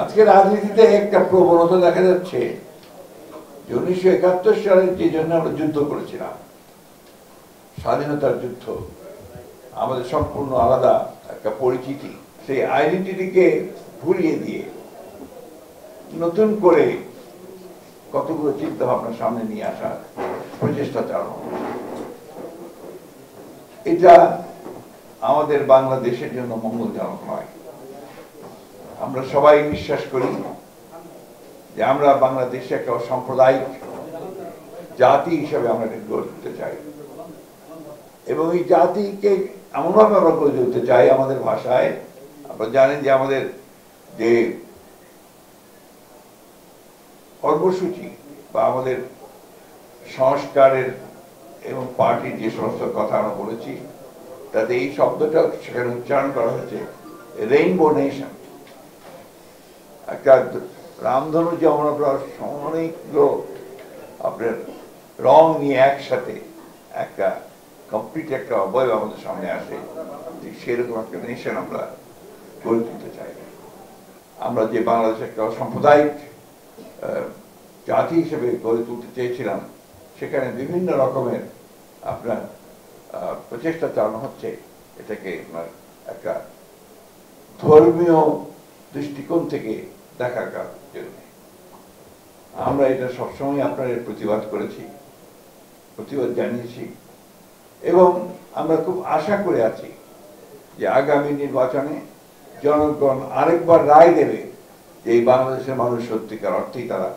আজকে রাজনীতিতে একটা প্রবণতা দেখা যাচ্ছে যে 1971 সালে যে জন্য আমরা যুদ্ধ করেছিলাম, স্বাধীনতার যুদ্ধ, আমাদের সম্পূর্ণ আলাদা একটা পরিচিতি, সেই আইডেন্টিটিকে ভুলিয়ে দিয়ে নতুন করে কতগুলো চিন্তা ভাবনার সামনে নিয়ে আসার প্রচেষ্টা চালানো, এটা আমাদের বাংলাদেশের জন্য মঙ্গলজনক নয়। আমরা সবাই বিশ্বাস করি যে আমরা বাংলাদেশে একটা সাম্প্রদায়িক জাতি হিসেবে আমরা গড়ে তুলতে চাই, এবং এই জাতিকে এমনভাবে আমরা গড়ে তুলতে চাই আমাদের ভাষায়। আপনারা জানেন যে আমাদের যে কর্মসূচি বা আমাদের সংস্কারের এবং পার্টির যে সমস্ত কথা আমরা বলেছি, তাতে এই শব্দটা সেখানে উচ্চারণ করা হয়েছে রেইনবো নেশন। একটা রামধনু যেমন আপনার অনেকগুলো আপনার রং নিয়ে একসাথে একটা কমপ্লিট একটা অবয়ব আমাদের সামনে আসে, সেরকম একটা নেশন আমরা গড়ে তুলতে চাই। আমরা যে বাংলাদেশ একটা সাম্প্রদায়িক জাতি হিসেবে গড়ে তুলতে চেয়েছিলাম, সেখানে বিভিন্ন রকমের আপনার প্রচেষ্টা চালানো হচ্ছে এটাকে একটা ধর্মীয় দৃষ্টিকোণ থেকে দেখার জন্য। আমরা এটা সবসময় আপনাদের প্রতিবাদ করেছি, প্রতিবাদ জানিয়েছি, এবং আমরা খুব আশা করে আছি যে আগামী নির্বাচনে জনগণ আরেকবার রায় দেবে যে এই বাংলাদেশের মানুষ সত্যিকার অর্থেই তারা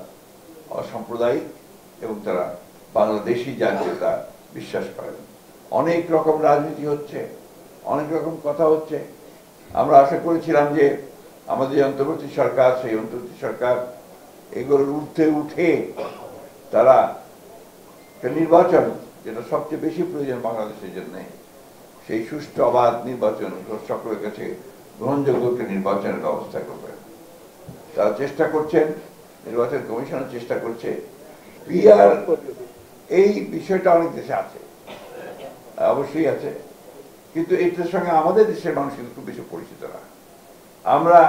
অসাম্প্রদায়িক এবং তারা বাংলাদেশি জাতীয়তা বিশ্বাস করেন। অনেক রকম রাজনীতি হচ্ছে, অনেক রকম কথা হচ্ছে। আমরা আশা করেছিলাম যে আমাদের অন্তর্বর্তী সরকার, সেই অন্তর্বর্তী সরকার এগুলোর ঊর্ধ্বে উঠে তারা একটা নির্বাচন, যেটা সবচেয়ে বেশি প্রয়োজন বাংলাদেশের জন্য, সেই সুষ্ঠু অবাধ নির্বাচন সকলের কাছে গ্রহণযোগ্য একটা নির্বাচনের ব্যবস্থা করবে। তারা চেষ্টা করছেন, নির্বাচন কমিশনের চেষ্টা করছে। পিআর এই বিষয়টা অনেক দেশে আছে, অবশ্যই আছে, কিন্তু এটার সঙ্গে আমাদের দেশের মানুষ কিন্তু খুব বেশি পরিচিত না। আমরা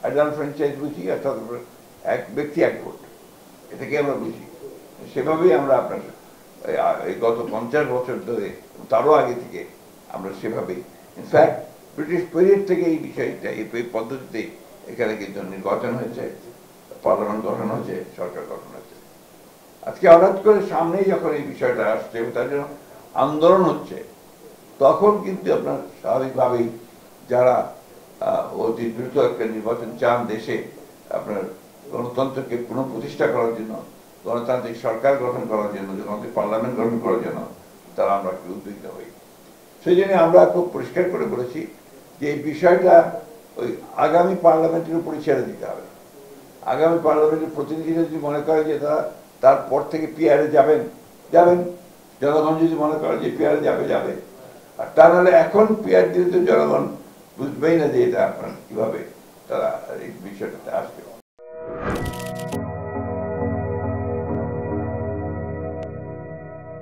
অ্যাডাল্ট ফ্র্যাঞ্চাইজ বুঝি, অর্থাৎ এক ব্যক্তি এক ভোট, এটাকে আমরা বুঝি। সেভাবেই আমরা আপনার এই গত 50 বছর ধরে, তারও আগে থেকে আমরা সেভাবেই, ইনফ্যাক্ট ব্রিটিশ পিরিয়ড থেকে এই বিষয়টা, এই পদ্ধতিতে এখানে কিন্তু নির্বাচন হয়েছে, পার্লামেন্ট গঠন হয়েছে, সরকার গঠন হয়েছে। আজকে হঠাৎ করে সামনেই যখন এই বিষয়টা আসছে এবং তার জন্য আন্দোলন হচ্ছে, তখন কিন্তু আপনার স্বাভাবিকভাবেই যারা অতি দ্রুত একটা নির্বাচন চান দেশে, আপনার গণতন্ত্রকে পুনঃপ্রতিষ্ঠা করার জন্য, গণতান্ত্রিক সরকার গঠন করার জন্য, গণতান্ত্রিক পার্লামেন্ট গঠন করার জন্য তারা আমরা একটু উদ্বিগ্ন হই। সেই জন্য আমরা খুব পরিষ্কার করে বলেছি যে এই বিষয়টা ওই আগামী পার্লামেন্টের উপরই ছেড়ে দিতে হবে। আগামী পার্লামেন্টের প্রতিনিধিরা যদি মনে করে যে তারা তারপর থেকে পিআরে যাবেন, জনগণ যদি মনে করে যে পিআরে যাবে, আর তা নাহলে এখন পিআর দিলে তো জনগণ বুঝবেই না যে এটা আপনার কিভাবে তারা এই বিষয়টাতে আসবে।